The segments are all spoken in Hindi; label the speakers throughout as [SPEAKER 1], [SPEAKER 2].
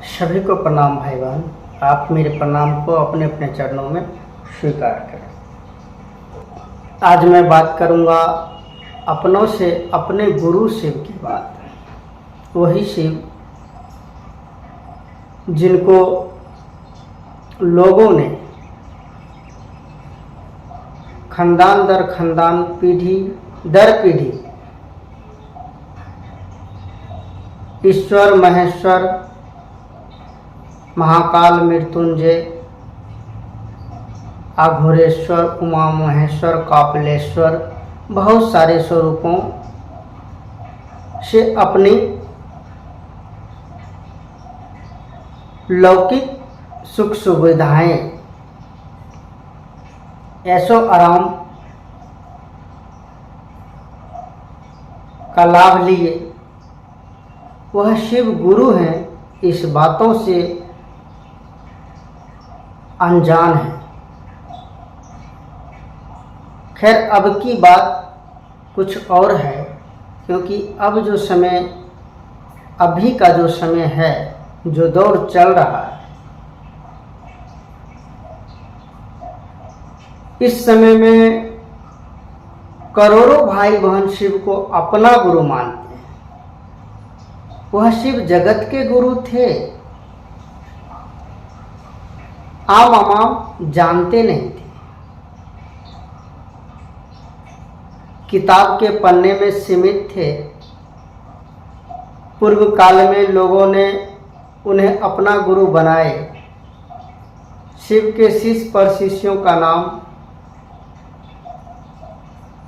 [SPEAKER 1] सभी को प्रणाम भाई बहन। आप मेरे प्रणाम को अपने अपने चरणों में स्वीकार करें। आज मैं बात करूंगा अपनों से अपने गुरु शिव की बात। वही शिव जिनको लोगों ने खानदान दर खानदान, पीढ़ी दर पीढ़ी ईश्वर, महेश्वर, महाकाल, मृत्युंजय, अघोरेश्वर, उमा महेश्वर, कापिलेश्वर, बहुत सारे स्वरूपों से अपनी लौकिक सुख सुविधाएं, ऐशो आराम का लाभ लिए। वह शिव गुरु हैं, इस बातों से अनजान है। खैर, अब की बात कुछ और है, क्योंकि अब जो समय, अभी का जो समय है, जो दौर चल रहा है, इस समय में करोड़ों भाई बहन शिव को अपना गुरु मानते हैं। वह शिव जगत के गुरु थे, आम आम जानते नहीं थे। किताब के पन्ने में सीमित थे। पूर्व काल में लोगों ने उन्हें अपना गुरु बनाए। शिव के शिष्य पर शिष्यों का नाम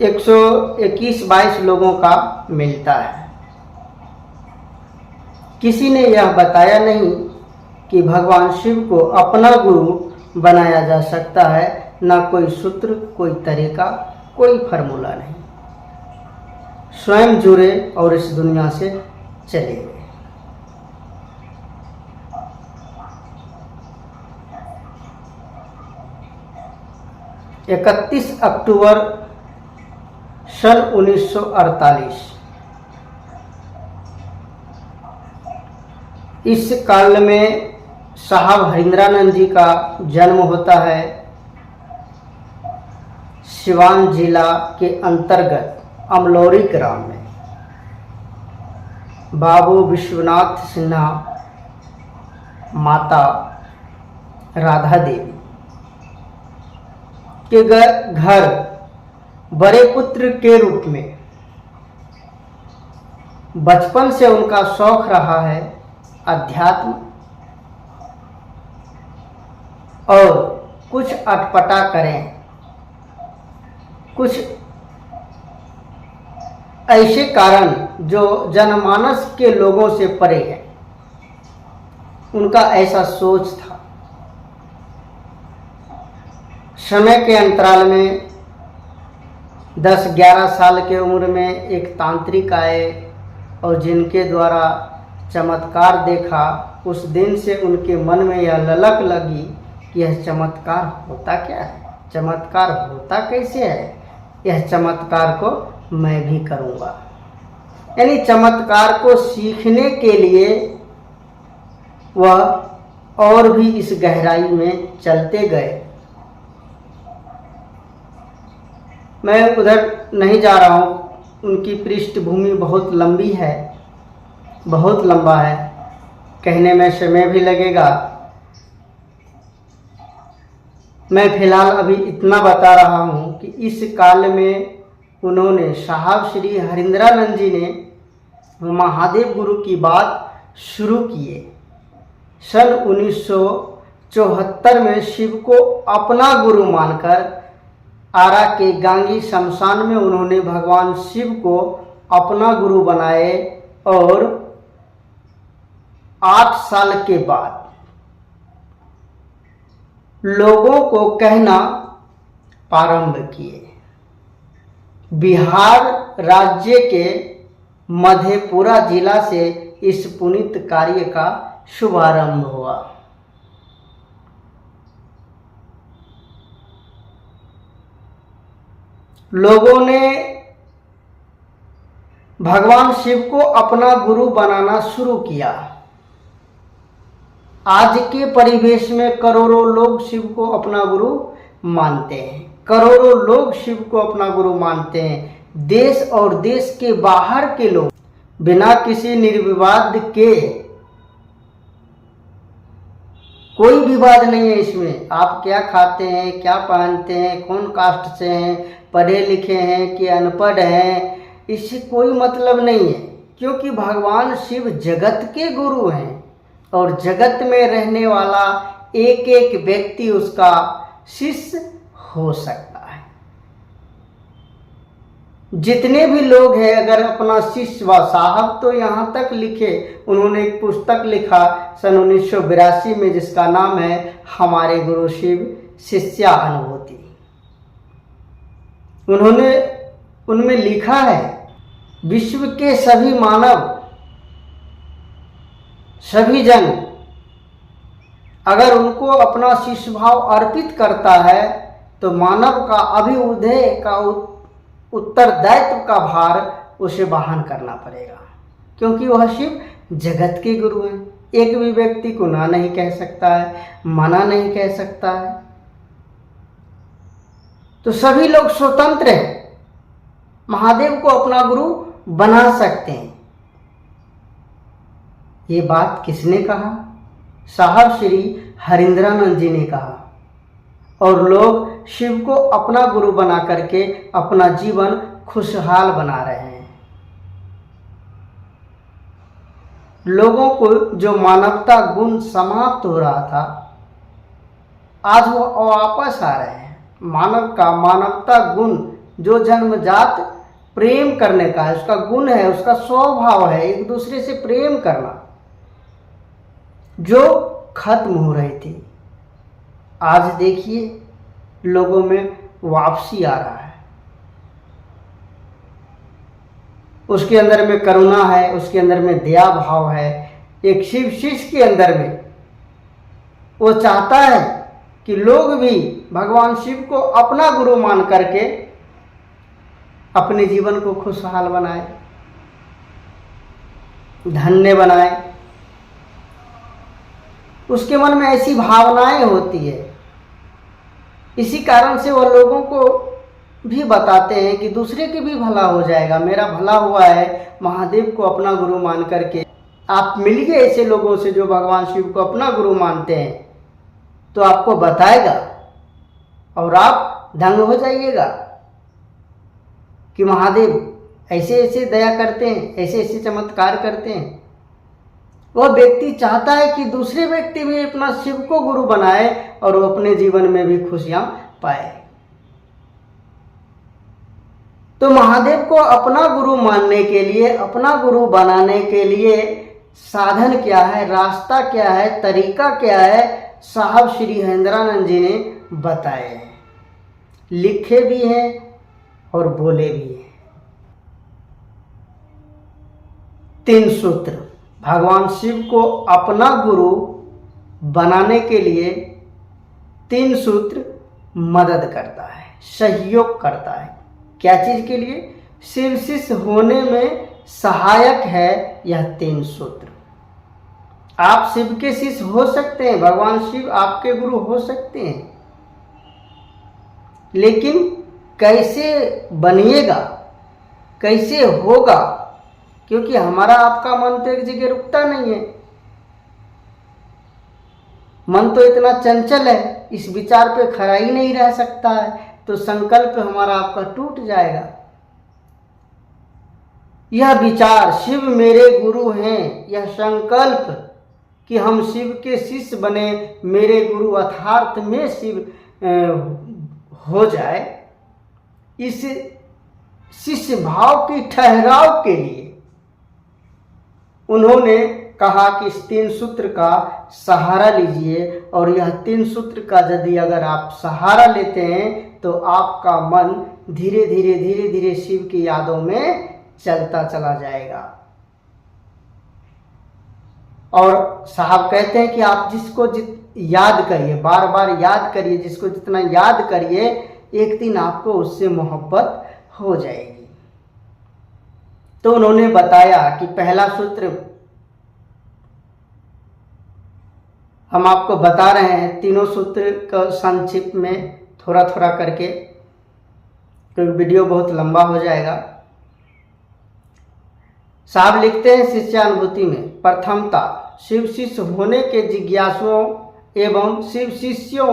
[SPEAKER 1] 121-22 लोगों का मिलता है। किसी ने यह बताया नहीं कि भगवान शिव को अपना गुरु बनाया जा सकता है। ना कोई सूत्र, कोई तरीका, कोई फार्मूला नहीं। स्वयं जुड़े और इस दुनिया से चले गए। इकतीस अक्टूबर सन 1948 इस काल में साहब हरिंद्रानंद जी का जन्म होता है। सिवान जिला के अंतर्गत अमलौरी ग्राम में बाबू विश्वनाथ सिन्हा, माता राधा देवी के घर बड़े पुत्र के रूप में बचपन से उनका शौक रहा है अध्यात्म और कुछ अटपटा करें, कुछ ऐसे कारण जो जनमानस के लोगों से परे हैं। उनका ऐसा सोच था। समय के अंतराल में 10-11 साल के उम्र में एक तांत्रिक आए और जिनके द्वारा चमत्कार देखा। उस दिन से उनके मन में यह ललक लगी कि यह चमत्कार होता क्या है, चमत्कार होता कैसे है, यह चमत्कार को मैं भी करूँगा। यानी चमत्कार को सीखने के लिए वह और भी इस गहराई में चलते गए। मैं उधर नहीं जा रहा हूँ। उनकी पृष्ठभूमि बहुत लंबी है, बहुत लंबा है, कहने में समय भी लगेगा। मैं फिलहाल अभी इतना बता रहा हूँ कि इस काल में उन्होंने, साहब श्री हरिंद्रानंद जी ने महादेव गुरु की बात शुरू किए। सन 1974 में शिव को अपना गुरु मानकर आरा के गांगी शमशान में उन्होंने भगवान शिव को अपना गुरु बनाए और 8 साल के बाद लोगों को कहना प्रारंभ किए। बिहार राज्य के मधेपुरा जिला से इस पुनीत कार्य का शुभारंभ हुआ। लोगों ने भगवान शिव को अपना गुरु बनाना शुरू किया। आज के परिवेश में करोड़ों लोग शिव को अपना गुरु मानते हैं, करोड़ों लोग शिव को अपना गुरु मानते हैं। देश और देश के बाहर के लोग बिना किसी निर्विवाद के, कोई विवाद नहीं है इसमें, आप क्या खाते हैं, क्या पहनते हैं, कौन कास्ट से हैं, पढ़े लिखे हैं कि अनपढ़ हैं, इससे कोई मतलब नहीं है, क्योंकि भगवान शिव जगत के गुरु हैं और जगत में रहने वाला एक एक व्यक्ति उसका शिष्य हो सकता है। जितने भी लोग हैं, अगर अपना शिष्य व साहब तो यहाँ तक लिखे, उन्होंने एक पुस्तक लिखा सन 1982 में जिसका नाम है हमारे गुरु शिव शिष्या अनुभूति। उन्होंने उनमें लिखा है विश्व के सभी मानव, सभी जन अगर उनको अपना शिष्य भाव अर्पित करता है तो मानव का अभिउदय का उत्तरदायित्व का भार उसे वहन करना पड़ेगा, क्योंकि वह शिव जगत के गुरु हैं। एक भी व्यक्ति को ना नहीं कह सकता है, मना नहीं कह सकता है, तो सभी लोग स्वतंत्र हैं, महादेव को अपना गुरु बना सकते हैं। ये बात किसने कहा? साहब श्री हरिंद्रानंद जी ने कहा, और लोग शिव को अपना गुरु बना करके अपना जीवन खुशहाल बना रहे हैं। लोगों को जो मानवता गुण समाप्त हो रहा था, आज वो वापस आ रहे हैं। मानव का मानवता गुण जो जन्मजात प्रेम करने का है, उसका गुण है, उसका स्वभाव है एक दूसरे से प्रेम करना, जो खत्म हो रही थी, आज देखिए लोगों में वापसी आ रहा है। उसके अंदर में करुणा है, उसके अंदर में दया भाव है। एक शिव शिष्य के अंदर में वो चाहता है कि लोग भी भगवान शिव को अपना गुरु मान करके अपने जीवन को खुशहाल बनाए, धन्य बनाए। उसके मन में ऐसी भावनाएं होती है, इसी कारण से वह लोगों को भी बताते हैं कि दूसरे के भी भला हो जाएगा, मेरा भला हुआ है, महादेव को अपना गुरु मान करके आप मिलिए ऐसे लोगों से जो भगवान शिव को अपना गुरु मानते हैं, तो आपको बताएगा और आप दंग हो जाइएगा कि महादेव ऐसे ऐसे दया करते हैं, ऐसे ऐसे चमत्कार करते हैं। वह व्यक्ति चाहता है कि दूसरे व्यक्ति भी अपना शिव को गुरु बनाए और वो अपने जीवन में भी खुशियां पाए। तो महादेव को अपना गुरु मानने के लिए, अपना गुरु बनाने के लिए साधन क्या है, रास्ता क्या है, तरीका क्या है, साहब श्री हरिंद्रानंद जी ने बताए हैं, लिखे भी हैं और बोले भी हैं। 3 सूत्र भगवान शिव को अपना गुरु बनाने के लिए 3 सूत्र मदद करता है, सहयोग करता है। क्या चीज के लिए? शिव शिष्य होने में सहायक है यह 3 सूत्र। आप शिव के शिष्य हो सकते हैं, भगवान शिव आपके गुरु हो सकते हैं, लेकिन कैसे बनिएगा, कैसे होगा? क्योंकि हमारा आपका मन तो एक जगह रुकता नहीं है, मन तो इतना चंचल है, इस विचार पे खड़ा ही नहीं रह सकता है, तो संकल्प हमारा आपका टूट जाएगा। यह विचार शिव मेरे गुरु हैं, यह संकल्प कि हम शिव के शिष्य बने, मेरे गुरु यथार्थ में शिव हो जाए, इस शिष्य भाव की ठहराव के लिए उन्होंने कहा कि इस 3 सूत्र का सहारा लीजिए, और यह 3 सूत्र का यदि अगर आप सहारा लेते हैं तो आपका मन धीरे धीरे धीरे धीरे शिव की यादों में चलता चला जाएगा। और साहब कहते हैं कि आप जिसको याद करिए, बार बार याद करिए, जिसको जितना याद करिए एक दिन आपको उससे मोहब्बत हो जाएगी। तो उन्होंने बताया कि पहला सूत्र हम आपको बता रहे हैं तीनों सूत्र का संक्षिप्त में थोड़ा थोड़ा करके, क्योंकि वीडियो बहुत लंबा हो जाएगा। साहब लिखते हैं शिष्यानुभूति में, प्रथमता शिव शिष्य होने के जिज्ञासुओं एवं शिव शिष्यों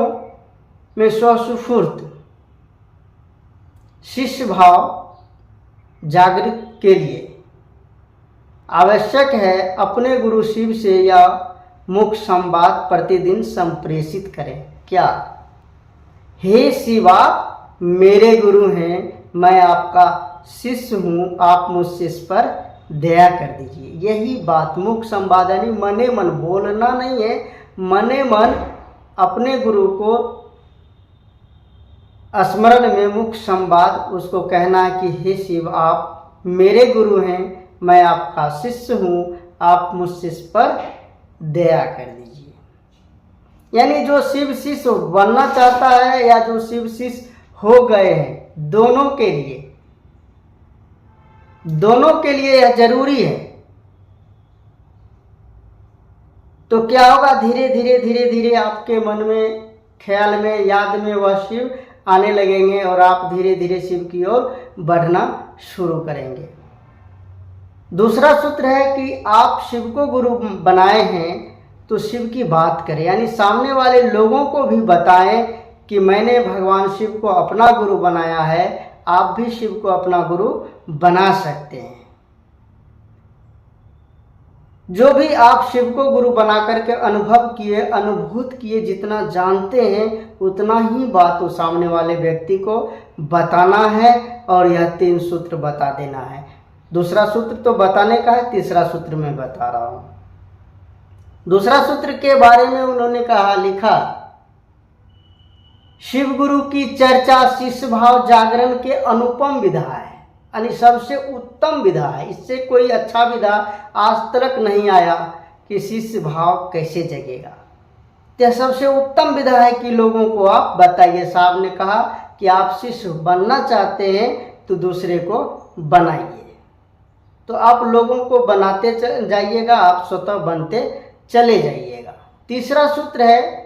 [SPEAKER 1] में स्वस्फूर्त शिष्य भाव जागृत के लिए आवश्यक है अपने गुरु शिव से यह मुख संवाद प्रतिदिन संप्रेषित करें। क्या? हे शिवा, मेरे गुरु हैं, मैं आपका शिष्य हूँ, आप मुझसे इस पर दया कर दीजिए। यही बात मुख संवाद यानी मने मन, बोलना नहीं है, मने मन अपने गुरु को स्मरण में मुख संवाद उसको कहना है कि हे शिव, आप मेरे गुरु हैं, मैं आपका शिष्य हूँ, आप मुझसे इस पर दया कर दीजिए। यानी जो शिव शिष्य बनना चाहता है या जो शिव शिष्य हो गए हैं, दोनों के लिए यह जरूरी है। तो क्या होगा, धीरे धीरे आपके मन में, ख्याल में, याद में वह शिव आने लगेंगे और आप धीरे धीरे शिव की ओर बढ़ना शुरू करेंगे। दूसरा सूत्र है कि आप शिव को गुरु बनाए हैं तो शिव की बात करें, यानी सामने वाले लोगों को भी बताएं कि मैंने भगवान शिव को अपना गुरु बनाया है, आप भी शिव को अपना गुरु बना सकते हैं। जो भी आप शिव को गुरु बना करके अनुभूत किए, जितना जानते हैं उतना ही बात वो सामने वाले व्यक्ति को बताना है और यह 3 सूत्र बता देना है। दूसरा सूत्र तो बताने का है, तीसरा सूत्र मैं बता रहा हूं। दूसरा सूत्र के बारे में उन्होंने लिखा, शिव गुरु की चर्चा शिष्य भाव जागरण के अनुपम विधा है, यानी सबसे उत्तम विधा है। इससे कोई अच्छा विधा आज तक नहीं आया कि शिष्य भाव कैसे जगेगा। यह सबसे उत्तम विधा है कि लोगों को आप बताइए। साहब ने कहा कि आप शिष्य बनना चाहते हैं तो दूसरे को बनाइए, तो आप लोगों को बनाते जाइएगा, आप स्वतः बनते चले जाइएगा। तीसरा सूत्र है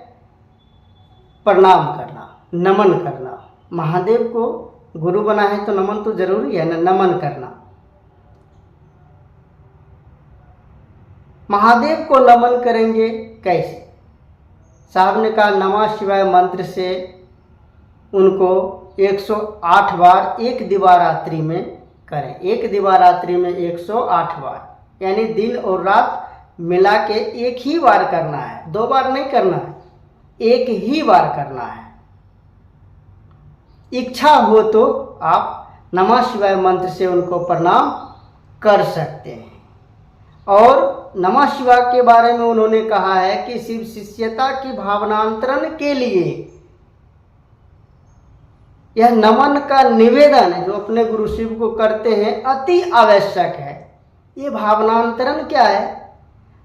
[SPEAKER 1] प्रणाम करना, नमन करना। महादेव को गुरु बना है तो नमन तो जरूरी है ना, नमन करना। महादेव को नमन करेंगे कैसे? साहब ने कहा नमः शिवाय मंत्र से उनको 108 बार एक दिवारात्रि में करें। एक दिवारात्रि में 108 बार, यानी दिन और रात मिला के एक ही बार करना है, 2 बार नहीं करना है, एक ही बार करना है। इच्छा हो तो आप नमः शिवाय मंत्र से उनको प्रणाम कर सकते हैं। और नमः शिवाय के बारे में उन्होंने कहा है कि शिव शिष्यता की भावनांतरण के लिए यह नमन का निवेदन जो अपने गुरु शिव को करते हैं अति आवश्यक है। ये भावनांतरण क्या है?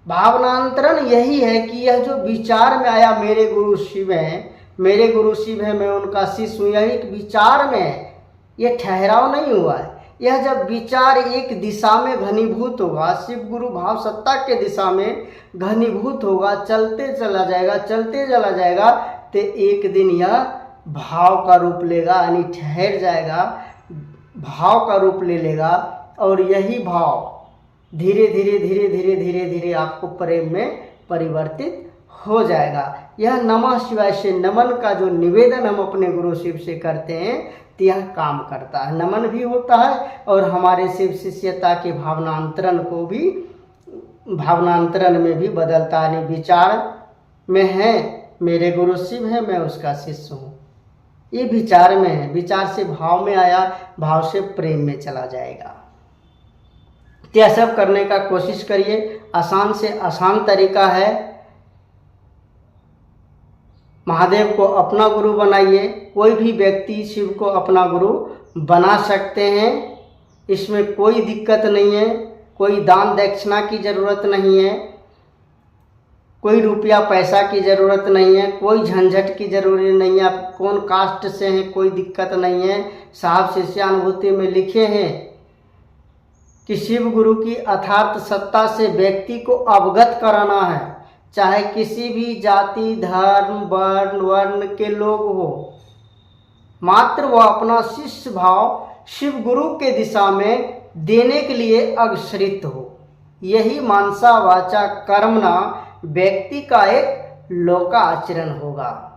[SPEAKER 1] भावनांतरण यही है कि यह जो विचार में आया मेरे गुरु शिव हैं, मेरे गुरु शिव है, मैं उनका शिष्य हूँ, यही एक विचार में है, यह ठहराव नहीं हुआ है। यह जब विचार एक दिशा में घनीभूत होगा, शिव गुरु भाव सत्ता के दिशा में घनीभूत होगा, चलते चला जाएगा, तो एक दिन यह भाव का रूप लेगा, यानी ठहर जाएगा, भाव का रूप ले लेगा। और यही भाव धीरे धीरे आपको प्रेम में परिवर्तित हो जाएगा। यह नमः शिवाय से नमन का जो निवेदन हम अपने गुरु शिव से करते हैं तो यह काम करता है, नमन भी होता है और हमारे शिव शिष्यता के भावनांतरण में भी बदलता है। विचार में है मेरे गुरु शिव है, मैं उसका शिष्य हूँ, ये विचार में है, विचार से भाव में आया, भाव से प्रेम में चला जाएगा। यह सब करने का कोशिश करिए, आसान से आसान तरीका है। महादेव को अपना गुरु बनाइए, कोई भी व्यक्ति शिव को अपना गुरु बना सकते हैं, इसमें कोई दिक्कत नहीं है, कोई दान दक्षिणा की ज़रूरत नहीं है, कोई रुपया पैसा की ज़रूरत नहीं है, कोई झंझट की ज़रूरत नहीं है। आप कौन कास्ट से हैं कोई दिक्कत नहीं है। साहब शिष्यानुभूति में लिखे हैं कि शिव गुरु की अथार्थ सत्ता से व्यक्ति को अवगत कराना है, चाहे किसी भी जाति, धर्म, वर्ण के लोग हो, मात्र वह अपना शिष्य भाव शिव गुरु के दिशा में देने के लिए अग्रसरित हो। यही मानसा वाचा कर्मणा व्यक्ति का एक लोकाचरण होगा।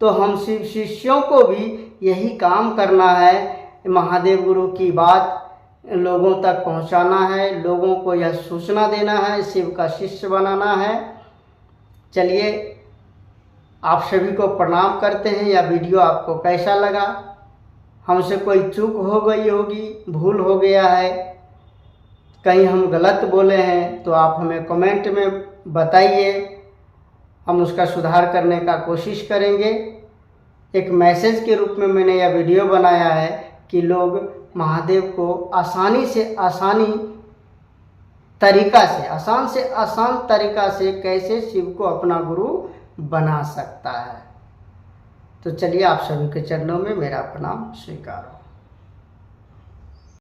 [SPEAKER 1] तो हम शिव शिष्यों को भी यही काम करना है, महादेव गुरु की बात लोगों तक पहुंचाना है, लोगों को यह सूचना देना है, शिव का शिष्य बनाना है। चलिए, आप सभी को प्रणाम करते हैं। यह वीडियो आपको कैसा लगा? हमसे कोई चूक हो गई होगी, भूल हो गया है, कहीं हम गलत बोले हैं तो आप हमें कमेंट में बताइए, हम उसका सुधार करने का कोशिश करेंगे। एक मैसेज के रूप में मैंने यह वीडियो बनाया है कि लोग महादेव को आसान से आसान तरीका से कैसे शिव को अपना गुरु बना सकता है। तो चलिए, आप सभी के चरणों में मेरा प्रणाम स्वीकार हो।